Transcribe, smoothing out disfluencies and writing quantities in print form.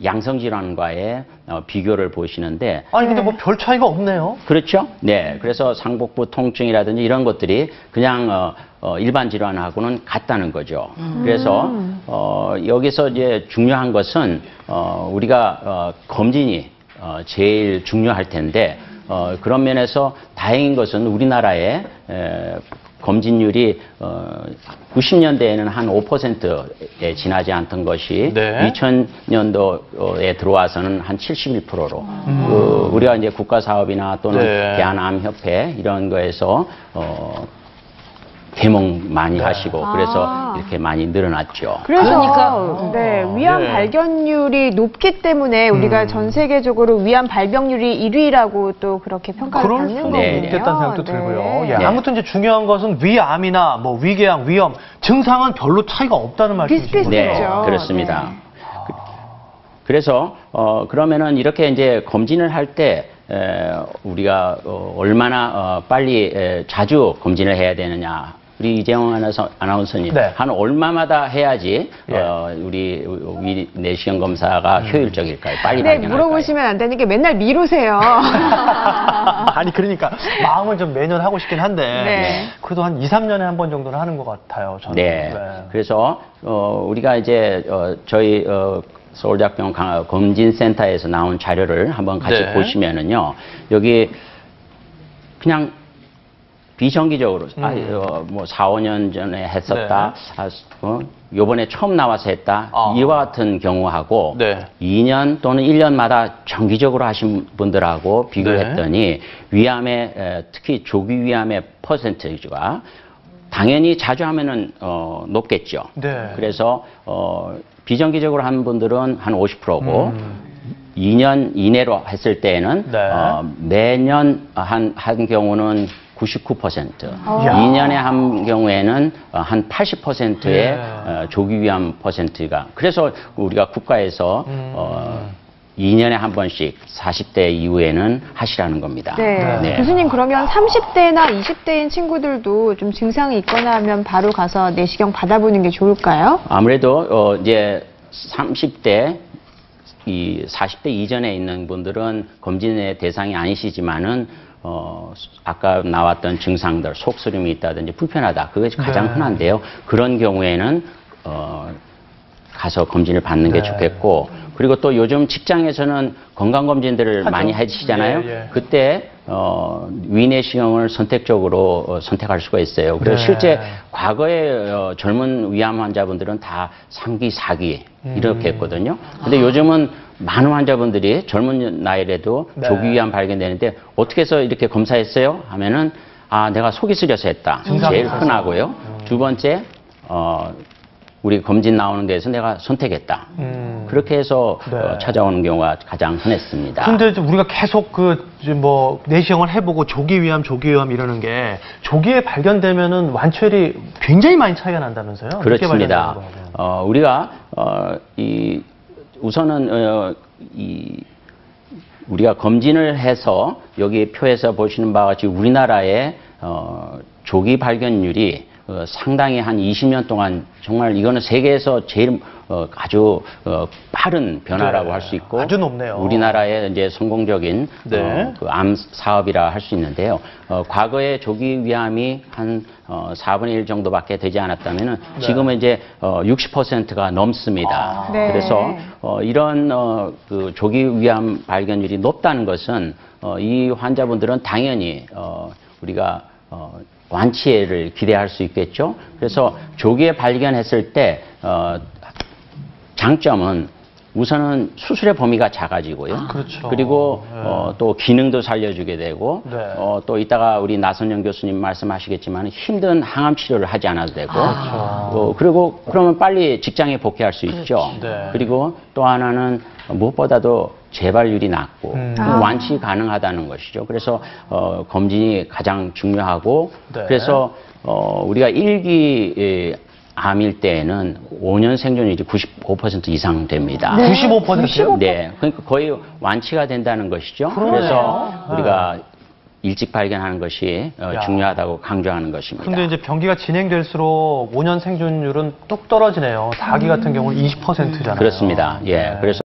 양성 질환과의 비교를 보시는데 아니 근데 뭐 별 차이가 없네요. 그렇죠? 네. 그래서 상복부 통증이라든지 이런 것들이 그냥 일반 질환하고는 같다는 거죠. 그래서 여기서 이제 중요한 것은 우리가 검진이 제일 중요할 텐데 그런 면에서 다행인 것은 우리나라의 검진율이 90년대에는 한 5%에 지나지 않던 것이 네. 2000년도에 들어와서는 한 71%로 우리가 이제 국가사업이나 또는 네. 대한암협회 이런 거에서 개몽 많이 하시고 그래서 이렇게 많이 늘어났죠. 그러니까 위암 네. 발견율이 높기 때문에 우리가 전 세계적으로 위암 발병률이 1위라고 또 그렇게 평가를 그럴 받는 수도 거군요. 있겠다는 생각도 들고요. 예, 네. 아무튼 이제 중요한 것은 위암이나 뭐 위궤양, 위염 증상은 별로 차이가 없다는 말씀이시죠? 비슷비슷해요. 네, 그렇습니다. 그래서 그러면은 이렇게 이제 검진을 할 때 우리가 얼마나 빨리 자주 검진을 해야 되느냐. 우리 이재용 아나운서님 네. 한 얼마마다 해야지 예. 우리 내시경 검사가 효율적일까요? 빨리 네, 발견할까요? 물어보시면 안 되는 게 맨날 미루세요. 아니 그러니까 마음을 좀 매년 하고 싶긴 한데 네. 그래도 한 2, 3년에 한 번 정도는 하는 것 같아요. 저는. 네. 그래서 우리가 이제 저희 서울대학병원 검진센터에서 나온 자료를 한번 같이 네. 보시면은요. 여기 그냥 비정기적으로 뭐 4, 5년 전에 했었다. 요번에 처음 나와서 했다. 이와 같은 경우하고 네. 2년 또는 1년마다 정기적으로 하신 분들하고 비교를 네. 했더니 위암의 특히 조기 위암의 퍼센티지가 당연히 자주 하면은 높겠죠. 네. 그래서 비정기적으로 한 분들은 한 50%고 2년 이내로 했을 때에는 네. 매년 한 경우는 99%, 2년에 한 경우에는 한 80%의 조기 위암 퍼센트가. 그래서 우리가 국가에서 2년에 한 번씩 40대 이후에는 하시라는 겁니다. 네. 네. 교수님 그러면 30대나 20대인 친구들도 좀 증상이 있거나 하면 바로 가서 내시경 받아보는 게 좋을까요? 아무래도 이제 30대, 40대 이전에 있는 분들은 검진의 대상이 아니시지만은 아까 나왔던 증상들, 속쓰림이 있다든지 불편하다. 그것이 가장 흔한데요. 그런 경우에는 가서 검진을 받는 게 좋겠고, 그리고 또 요즘 직장에서는 건강검진들을 많이 해주시잖아요. 그때 위내시경을 선택적으로 선택할 수가 있어요. 그래서 실제 과거에 젊은 위암 환자분들은 다 3기, 4기 이렇게 했거든요. 근데 요즘은 많은 환자분들이 젊은 나이라도 조기 위암 발견되는데 어떻게 해서 이렇게 검사했어요? 하면은 내가 속이 쓰려서 했다. 제일 흔하고요. 두 번째 우리 검진 나오는 데서 내가 선택했다. 그렇게 해서 찾아오는 경우가 가장 흔했습니다. 근데 우리가 계속 뭐 내시경을 해보고 조기 위암 이러는 게 조기에 발견되면은 완치율이 굉장히 많이 차이가 난다면서요? 그렇습니다. 우리가 우선은 우리가 검진을 해서 여기 표에서 보시는 바와 같이 우리나라의 조기 발견율이 상당히 한 20년 동안 정말 이거는 세계에서 제일 아주 빠른 변화라고 할 수 있고 아주 높네요. 우리나라의 이제 성공적인 그 암 사업이라 할 수 있는데요. 과거에 조기 위암이 한 4분의 1 정도밖에 되지 않았다면은 지금은 이제 60%가 넘습니다. 그래서 이런 그 조기 위암 발견율이 높다는 것은 이 환자분들은 당연히 우리가 완치를 기대할 수 있겠죠. 그래서 조기에 발견했을 때 장점은 우선은 수술의 범위가 작아지고요. 그렇죠. 그리고 또 기능도 살려주게 되고 또 이따가 우리 나선영 교수님 말씀하시겠지만 힘든 항암 치료를 하지 않아도 되고 그리고 그러면 빨리 직장에 복귀할 수 있죠. 그리고 또 하나는 무엇보다도 재발률이 낮고 완치 가능하다는 것이죠. 그래서 검진이 가장 중요하고 그래서 우리가 1기 암일 때에는 5년 생존율이 95% 이상 됩니다. 95%요? 네, 그러니까 거의 완치가 된다는 것이죠. 그래서 우리가 일찍 발견하는 것이 중요하다고 강조하는 것입니다. 근데 이제 병기가 진행될수록 5년 생존율은 뚝 떨어지네요. 4기 같은 경우는 20%잖아요. 그렇습니다. 예, 그래서